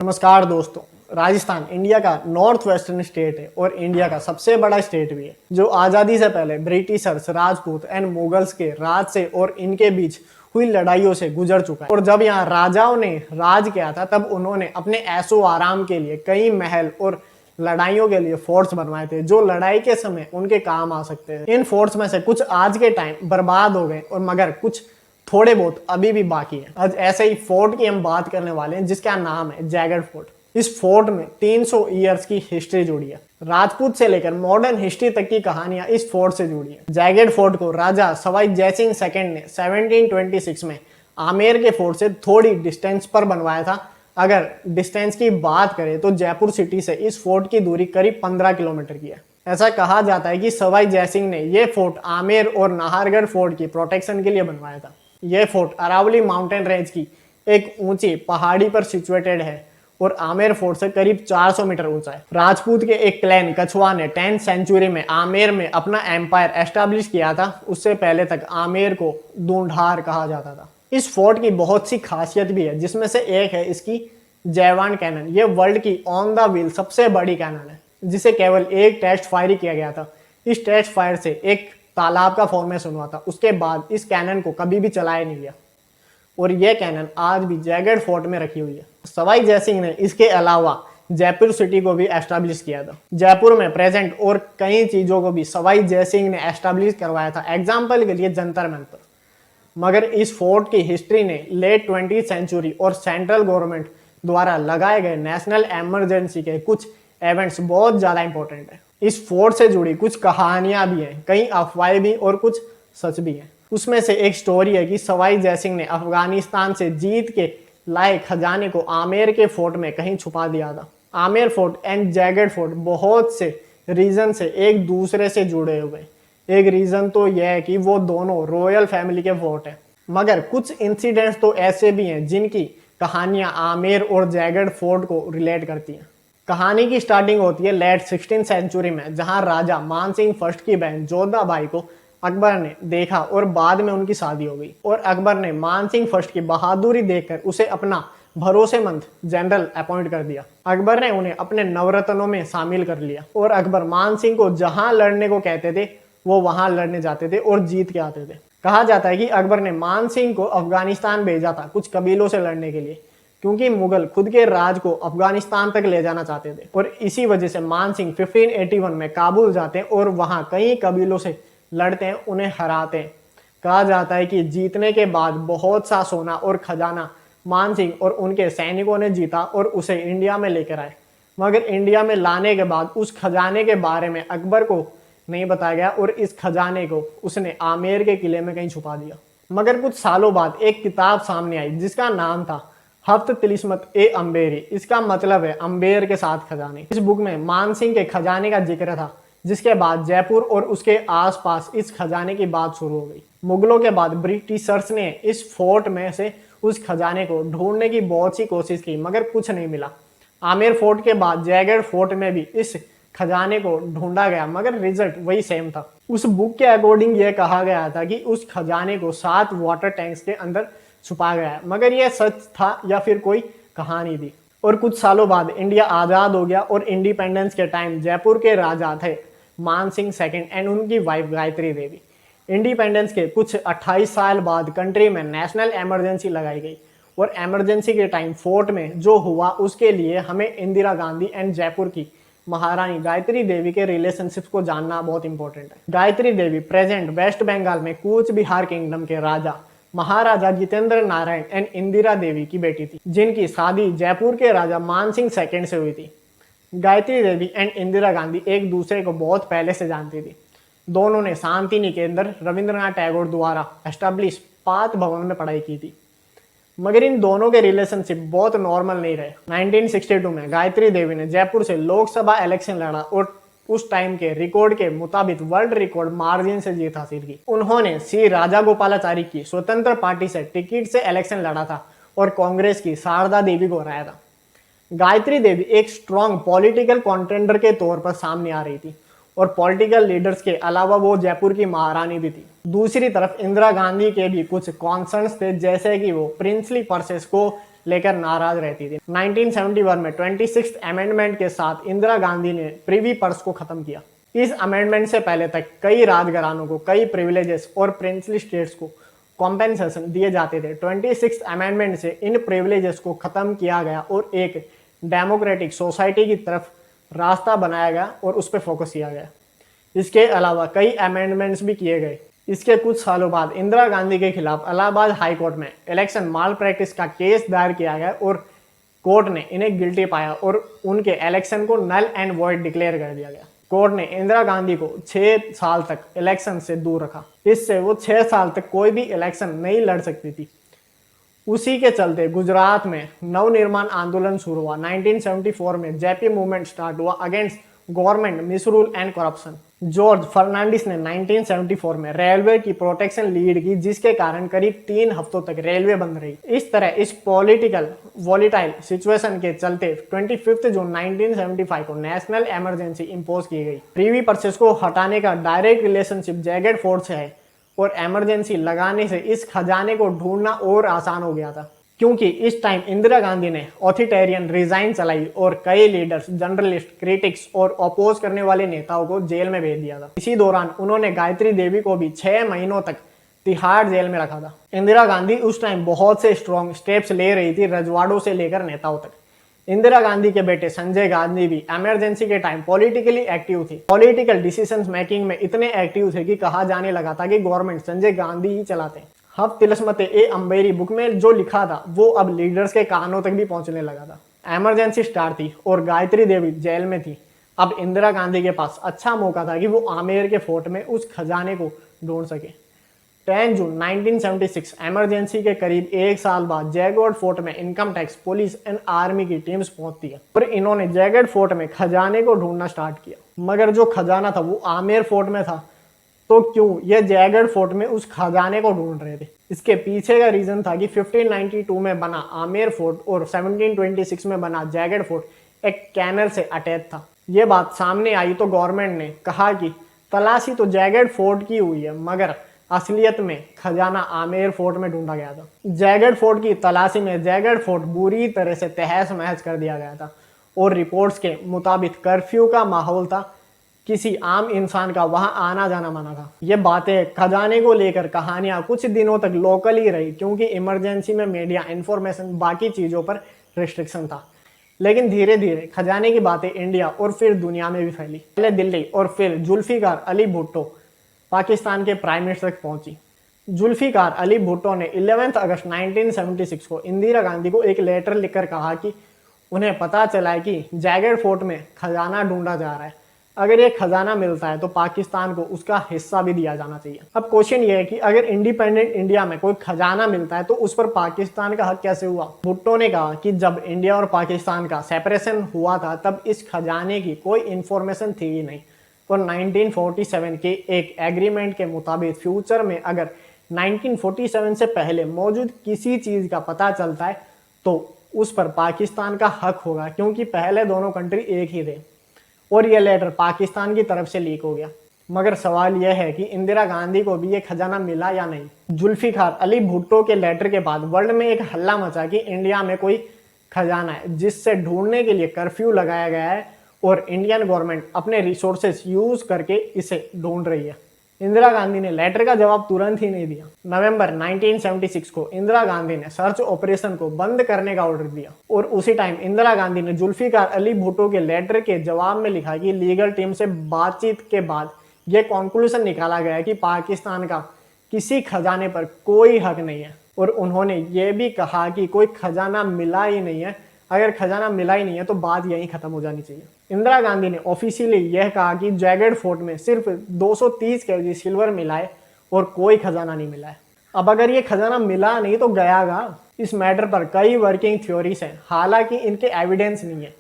नमस्कार दोस्तों। राजस्थान इंडिया का नॉर्थ वेस्टर्न स्टेट है और इंडिया का सबसे बड़ा स्टेट भी है, जो आज़ादी से पहले ब्रिटिशर्स, राजपूत एंड मुगल्स के राज से और इनके बीच हुई लड़ाइयों से गुजर चुका है। और जब यहाँ राजाओं ने राज किया था तब उन्होंने अपने ऐशो आराम के लिए कई महल और लड़ाइयों के लिए फोर्ट्स बनवाए थे, जो लड़ाई के समय उनके काम आ सकते हैं। इन फोर्ट्स में से कुछ आज के टाइम बर्बाद हो गए और मगर कुछ थोड़े बहुत अभी भी बाकी है। आज ऐसे ही फोर्ट की हम बात करने वाले हैं जिसका नाम है जयगढ़ फोर्ट। इस फोर्ट में 300 ईयर्स की हिस्ट्री जुड़ी है। राजपूत से लेकर मॉडर्न हिस्ट्री तक की कहानियां इस फोर्ट से जुड़ी है। जयगढ़ फोर्ट को राजा सवाई जयसिंह सेकंड ने 1726 में आमेर के फोर्ट से थोड़ी डिस्टेंस पर बनवाया था। अगर डिस्टेंस की बात करें तो जयपुर सिटी से इस फोर्ट की दूरी करीब 15 किलोमीटर की है। ऐसा कहा जाता है कि सवाई जयसिंह ने यह फोर्ट आमेर और नाहरगढ़ फोर्ट की प्रोटेक्शन के लिए बनवाया था। यह फोर्ट अरावली माउंटेन रेंज की एक ऊंची पहाड़ी पर सिचुएटेड है और आमेर फोर्ट से करीब 400 मीटर ऊंचा है। राजपूत के एक क्लैन कछवा ने 10th सेंचुरी में आमेर में अपना एम्पायर एस्टैब्लिश किया था। उससे पहले तक आमेर को दूंढार कहा जाता था। इस फोर्ट की बहुत सी खासियत भी है, जिसमें से एक है इसकी जयवान कैनन। यह वर्ल्ड की ऑन द व्हील सबसे बड़ी कैनन है, जिसे केवल एक टेस्ट फायर ही किया गया था। इस टेस्ट फायर से एक तालाब का फॉर्मेशन हुआ था। उसके बाद इस कैनन को कभी भी चलाया नहीं गया और यह कैनन आज भी जयगढ़ फोर्ट में रखी हुई है। सवाई जयसिंह ने इसके अलावा जयपुर सिटी को भी एस्टैब्लिश किया था। जयपुर में प्रेजेंट और कई चीजों को भी सवाई जयसिंह ने एस्टैब्लिश करवाया था। एग्जाम्पल के लिए जंतर मंतर। मगर इस फोर्ट की हिस्ट्री ने लेट 20th सेंचुरी और सेंट्रल गवर्नमेंट द्वारा लगाए गए नेशनल इमरजेंसी के कुछ इवेंट्स बहुत ज्यादा इंपॉर्टेंट है। इस फोर्ट से जुड़ी कुछ कहानियां भी हैं, कई अफवाहें भी और कुछ सच भी हैं। उसमें से एक स्टोरी है कि सवाई जयसिंह ने अफगानिस्तान से जीत के लाए खजाने को आमेर के फोर्ट में कहीं छुपा दिया था। Amer fort and Jaigarh fort बहुत से रीजन से एक दूसरे से जुड़े हुए। एक रीजन तो यह है कि वो दोनों रॉयल फैमिली के फोर्ट हैं। मगर कुछ इंसिडेंट्स तो ऐसे भी हैं जिनकी कहानियां आमेर और जयगढ़ फोर्ट को रिलेट करती हैं। कहानी की स्टार्टिंग होती है लेट 16th सेंचुरी में, जहां राजा मानसिंह फर्स्ट की बहन जोधाबाई को अकबर ने देखा और बाद में उनकी शादी हो गई। और अकबर ने मानसिंह फर्स्ट की बहादुरी देखकर उसे अपना भरोसेमंद जनरल अपॉइंट कर दिया। अकबर ने उन्हें अपने नवरत्नों में शामिल कर लिया और अकबर मानसिंह को जहां लड़ने को कहते थे वो वहां लड़ने जाते थे और जीत के आते थे। कहा जाता है कि अकबर ने मानसिंह को अफगानिस्तान भेजा था कुछ कबीलों से लड़ने के लिए, क्योंकि मुगल खुद के राज को अफगानिस्तान तक ले जाना चाहते थे। और इसी वजह से मानसिंह 1581 में काबुल जाते हैं और वहां कई कबीलों से लड़ते हैं, उन्हें हराते हैं। कहा जाता है कि जीतने के बाद बहुत सा सोना और खजाना मानसिंह और उनके सैनिकों ने जीता और उसे इंडिया में लेकर आए। मगर इंडिया में लाने के बाद उस खजाने के बारे में अकबर को नहीं बताया गया और इस खजाने को उसने आमेर के किले में कहीं छुपा दिया। मगर कुछ सालों बाद एक किताब सामने आई जिसका नाम था हफ्त तिलिस्मत ए अम्बेरी। इसका मतलब है अम्बेर के साथ खजाने। इस बुक में मानसिंह के खजाने का जिक्र था, जिसके बाद जयपुर और उसके आसपास इस खजाने की बात शुरू हो गई। मुगलों के बाद ब्रिटिशर्स ने इस फोर्ट में से उस खजाने को ढूंढने की बहुत सी कोशिश की, मगर कुछ नहीं मिला। आमेर फोर्ट के बाद जयगढ़ फोर्ट में भी इस खजाने को ढूंढा गया, मगर रिजल्ट वही सेम था। उस बुक के अकॉर्डिंग यह कहा गया था कि उस खजाने को 7 वाटर टैंक्स के अंदर छुपा गया है, मगर यह सच था या फिर कोई कहानी थी। और कुछ सालों बाद इंडिया आज़ाद हो गया और इंडिपेंडेंस के टाइम जयपुर के राजा थे मानसिंह सेकंड एंड उनकी वाइफ गायत्री देवी। इंडिपेंडेंस के कुछ 28 साल बाद कंट्री में नेशनल इमरजेंसी लगाई गई और इमरजेंसी के टाइम फोर्ट में जो हुआ उसके लिए हमें इंदिरा गांधी एंड जयपुर की महारानी गायत्री देवी के रिलेशनशिप को जानना बहुत इंपॉर्टेंट है। गायत्री देवी प्रेजेंट वेस्ट बंगाल में कूच बिहार किंगडम के राजा महाराजा जितेंद्र नारायण एंड इंदिरा देवी की बेटी थी, जिनकी शादी जयपुर के राजा मानसिंह सेकंड से हुई थी। गायत्री देवी एंड इंदिरा गांधी एक दूसरे को बहुत पहले से जानती थी। दोनों ने शांति निकेतन रविंद्रनाथ टैगोर द्वारा एस्टैब्लिश पात भवन में पढ़ाई की थी, मगर इन दोनों के रिलेशनशिप बहुत नॉर्मल नहीं रहे। 1962 में गायत्री देवी ने जयपुर से लोकसभा इलेक्शन लड़ा और उस टाइम के रिकॉर्ड के मुताबिक वर्ल्ड रिकॉर्ड मार्जिन से जीत हासिल की। उन्होंने श्री राजा गोपालाचारी की स्वतंत्र पार्टी से टिकट से इलेक्शन लड़ा था और कांग्रेस की शारदा देवी को हराया था। गायत्री देवी एक स्ट्रॉन्ग पॉलिटिकल कॉन्टेंडर के तौर पर सामने आ रही थी और पॉलिटिकल लीडर्स के अलावा वो जयपुर की महारानी भी थी। दूसरी तरफ इंदिरा गांधी के भी कुछ कॉन्सर्न्स थे, जैसे कि वो प्रिंसली पर्सेस को लेकर नाराज रहती थी। 1971 में 26th अमेंडमेंट के साथ इंदिरा गांधी ने प्रिवी पर्स को खत्म किया। इस अमेंडमेंट से पहले तक कई राजघरानों को कई प्रिविलेजेस और प्रिंसली स्टेट्स को कॉम्पेंसेशन दिए जाते थे। 26th अमेंडमेंट से इन प्रिविलेजेस को खत्म किया गया और एक डेमोक्रेटिक सोसाइटी की तरफ रास्ता बनाया गया और उस पर फोकस किया गया। इसके अलावा कई अमेंडमेंट्स भी किए गए। इसके कुछ सालों बाद इंदिरा गांधी के खिलाफ इलाहाबाद हाई कोर्ट में इलेक्शन माल प्रैक्टिस का केस दायर किया गया और कोर्ट ने इन्हें गिल्टी पाया और उनके इलेक्शन को नल एंड वॉइड डिक्लेयर कर दिया गया। कोर्ट ने इंदिरा गांधी को 6 साल तक इलेक्शन से दूर रखा। इससे वो 6 साल तक कोई भी इलेक्शन नहीं लड़ सकती थी। उसी के चलते गुजरात में नवनिर्माण आंदोलन शुरू हुआ। 1974 में जेपी मूवमेंट स्टार्ट हुआ against government misrule and corruption. George Fernandes ने 1974 में रेलवे की प्रोटेक्शन लीड की, जिसके कारण करीब 3 हफ्तों तक रेलवे बंद रही। इस तरह इस पॉलिटिकल वॉलेटाइल सिचुएशन के चलते 25 जून 1975 को नेशनल इमरजेंसी इंपोज की गई। प्रीवी पर्सेस को हटाने का डायरेक्ट रिलेशनशिप जैकेट फोर्ट से है और इमरजेंसी लगाने से इस खजाने को ढूंढना और आसान हो गया था, क्योंकि इस टाइम इंदिरा गांधी ने ऑथोरिटेरियन रिजाइन चलाई और कई लीडर्स, जर्नलिस्ट, क्रिटिक्स और अपोज करने वाले नेताओं को जेल में भेज दिया था। इसी दौरान उन्होंने गायत्री देवी को भी 6 महीनों तक तिहाड़ जेल में रखा था। इंदिरा गांधी उस टाइम बहुत से स्ट्रॉन्ग स्टेप्स ले रही थी, रजवाड़ों से लेकर नेताओं तक। इंदिरा गांधी के बेटे संजय गांधी भी इमरजेंसी के टाइम पॉलिटिकली एक्टिव थे। पॉलिटिकल डिसीजन मेकिंग में इतने एक्टिव थे कि कहा जाने लगा था कि गवर्नमेंट संजय गांधी ही चलाते हैं। हब तिलस्मते ए अंबेरी बुक में जो लिखा था वो अब लीडर्स के कानों तक भी पहुंचने लगा था। इमरजेंसी स्टार्ट थी और गायत्री देवी जेल में थी। अब इंदिरा गांधी के पास अच्छा मौका था कि वो आमेर के फोर्ट में उस खजाने को ढूंढ सके। 10 जून 1976 इमरजेंसी के करीब 1 साल बाद जयगढ़ फोर्ट में income tax, police and army की टीम्स पहुंचती है और इन्होंने जयगढ़ फोर्ट में खजाने को ढूंढना स्टार्ट किया। मगर जो खजाना था वो आमेर फोर्ट में था, तो क्यों ये जयगढ़ फोर्ट में उस खजाने को ढूंढ रहे थे? इसके पीछे का रीजन था कि 1592 में बना आमेर फोर्ट और 1726 में बना जयगढ़ फोर्ट एक कैनल से अटैच था। ये बात सामने आई तो गवर्नमेंट ने कहा कि तलाशी तो जयगढ़ फोर्ट की हुई है, मगर असलियत में खजाना आमेर फोर्ट में ढूंढा गया था। जयगढ़ फोर्ट की तलाशी में जयगढ़ फोर्ट बुरी तरह से तहस महस कर दिया गया था और रिपोर्ट्स के मुताबिक कर्फ्यू का माहौल था। किसी आम इंसान का वहां आना जाना मना था। ये बातें, खजाने को लेकर कहानियां कुछ दिनों तक लोकल ही रही, क्योंकि इमरजेंसी में मीडिया, इंफॉर्मेशन, बाकी चीजों पर रिस्ट्रिक्शन था। लेकिन धीरे धीरे खजाने की बातें इंडिया और फिर दुनिया में भी फैली। पहले दिल्ली और फिर जुल्फिकार अली भुट्टो पाकिस्तान के प्राइम मिनिस्टर तक पहुंची। जुल्फिकार अली भुट्टो ने 11 अगस्त 1976 को इंदिरा गांधी को एक लेटर लिखकर कहा कि उन्हें पता चला है कि जयगढ़ फोर्ट में खजाना ढूंढा जा रहा है। अगर ये खजाना मिलता है तो पाकिस्तान को उसका हिस्सा भी दिया जाना चाहिए। अब क्वेश्चन ये है कि अगर इंडिपेंडेंट इंडिया में कोई खजाना मिलता है तो उस पर पाकिस्तान का हक कैसे हुआ? भुट्टो ने कहा कि जब इंडिया और पाकिस्तान का सेपरेशन हुआ था तब इस खजाने की कोई इंफॉर्मेशन थी ही नहीं, और 1947 के एक एग्रीमेंट के मुताबिक फ्यूचर में अगर 1947 से पहले मौजूद किसी चीज का पता चलता है तो उस पर पाकिस्तान का हक होगा, क्योंकि पहले दोनों कंट्री एक ही थे। और यह लेटर पाकिस्तान की तरफ से लीक हो गया। मगर सवाल यह है कि इंदिरा गांधी को भी यह खजाना मिला या नहीं। जुल्फिकार अली भुट्टो के लेटर के बाद वर्ल्ड में एक हल्ला मचा कि इंडिया में कोई खजाना है जिससे ढूंढने के लिए कर्फ्यू लगाया गया है और इंडियन गवर्नमेंट अपने रिसोर्सेस यूज करके इसे ढूंढ रही है। इंदिरा गांधी ने लेटर का जवाब तुरंत ही नहीं दिया। नवंबर 1976 को इंदिरा गांधी ने सर्च ऑपरेशन को बंद करने का ऑर्डर दिया और उसी टाइम इंदिरा गांधी ने जुल्फिकार अली भुट्टो के लेटर के जवाब में लिखा कि लीगल टीम से बातचीत के बाद यह कंक्लूजन निकाला गया कि पाकिस्तान का किसी खजाने पर कोई हक नहीं है, और उन्होंने ये भी कहा कि कोई खजाना मिला ही नहीं है। अगर खजाना मिला ही नहीं है तो बात यहीं खत्म हो जानी चाहिए। इंदिरा गांधी ने ऑफिशियली यह कहा कि जयगढ़ फोर्ट में सिर्फ 230 केजी सिल्वर मिला है और कोई खजाना नहीं मिला है। अब अगर ये खजाना मिला नहीं तो गयागा। इस मैटर पर कई वर्किंग थ्योरीज हैं, हालांकि इनके एविडेंस नहीं है।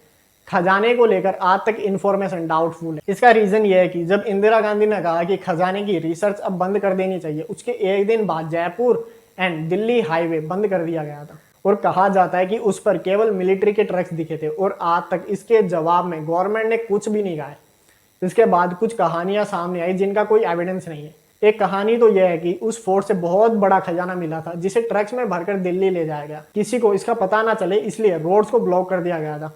खजाने को लेकर आज तक इंफॉर्मेशन डाउटफुल है। इसका रीजन ये है कि जब इंदिरा गांधी ने कहा कि खजाने की रिसर्च अब बंद कर देनी चाहिए, उसके एक दिन बाद जयपुर एंड दिल्ली हाईवे बंद कर दिया गया था और कहा जाता है कि उस पर केवल मिलिट्री के ट्रक्स दिखे थे, और आज तक इसके जवाब में गवर्नमेंट ने कुछ भी नहीं कहा है। इसके बाद कुछ कहानियां सामने आई जिनका कोई एविडेंस नहीं है। एक कहानी तो यह है कि उस फोर्ट से बहुत बड़ा खजाना मिला था जिसे ट्रक्स में भरकर दिल्ली ले जाया गया। किसी को इसका पता ना चले इसलिए रोड्स को ब्लॉक कर दिया गया था।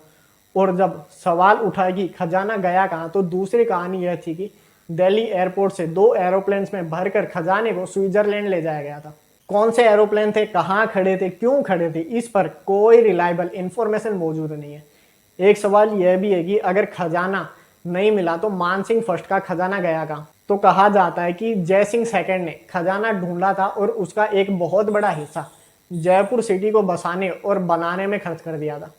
और जब सवाल उठा कि खजाना गया कहाँ, तो दूसरी कहानी यह थी कि दिल्ली एयरपोर्ट से 2 एरोप्लेन्स में भरकर खजाने को स्विट्जरलैंड ले जाया गया था। कौन से एरोप्लेन थे, कहाँ खड़े थे, क्यों खड़े थे, इस पर कोई रिलायबल इंफॉर्मेशन मौजूद नहीं है। एक सवाल यह भी है कि अगर खजाना नहीं मिला तो मानसिंह फर्स्ट का खजाना गया कहाँ। तो कहा जाता है कि जय सिंह सेकंड ने खजाना ढूंढा था और उसका एक बहुत बड़ा हिस्सा जयपुर सिटी को बसाने और बनाने में खर्च कर दिया था।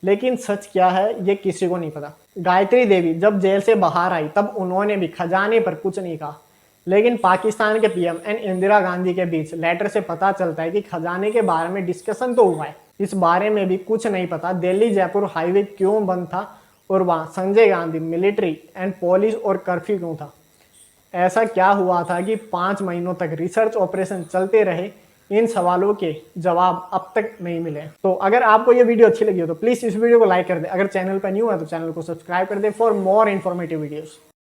लेकिन सच क्या है ये किसी को नहीं पता। गायत्री देवी जब जेल से बाहर आई तब उन्होंने भी खजाने पर कुछ नहीं कहा। लेकिन पाकिस्तान के पीएम एंड इंदिरा गांधी के बीच लेटर से पता चलता है कि खजाने के बारे में डिस्कशन तो हुआ है, इस बारे में भी कुछ नहीं पता दिल्ली जयपुर हाईवे क्यों बंद था और वहाँ Sanjay Gandhi military and police और कर्फ्यू क्यों था। ऐसा क्या हुआ था कि 5 महीनों तक रिसर्च ऑपरेशन चलते रहे। इन सवालों के जवाब अब तक नहीं मिले। तो अगर आपको ये वीडियो अच्छी लगी हो तो प्लीज़ इस वीडियो को लाइक कर दे। अगर चैनल पर न्यू है तो चैनल को सब्सक्राइब कर दे फॉर मोर इन्फॉर्मेटिव वीडियोस।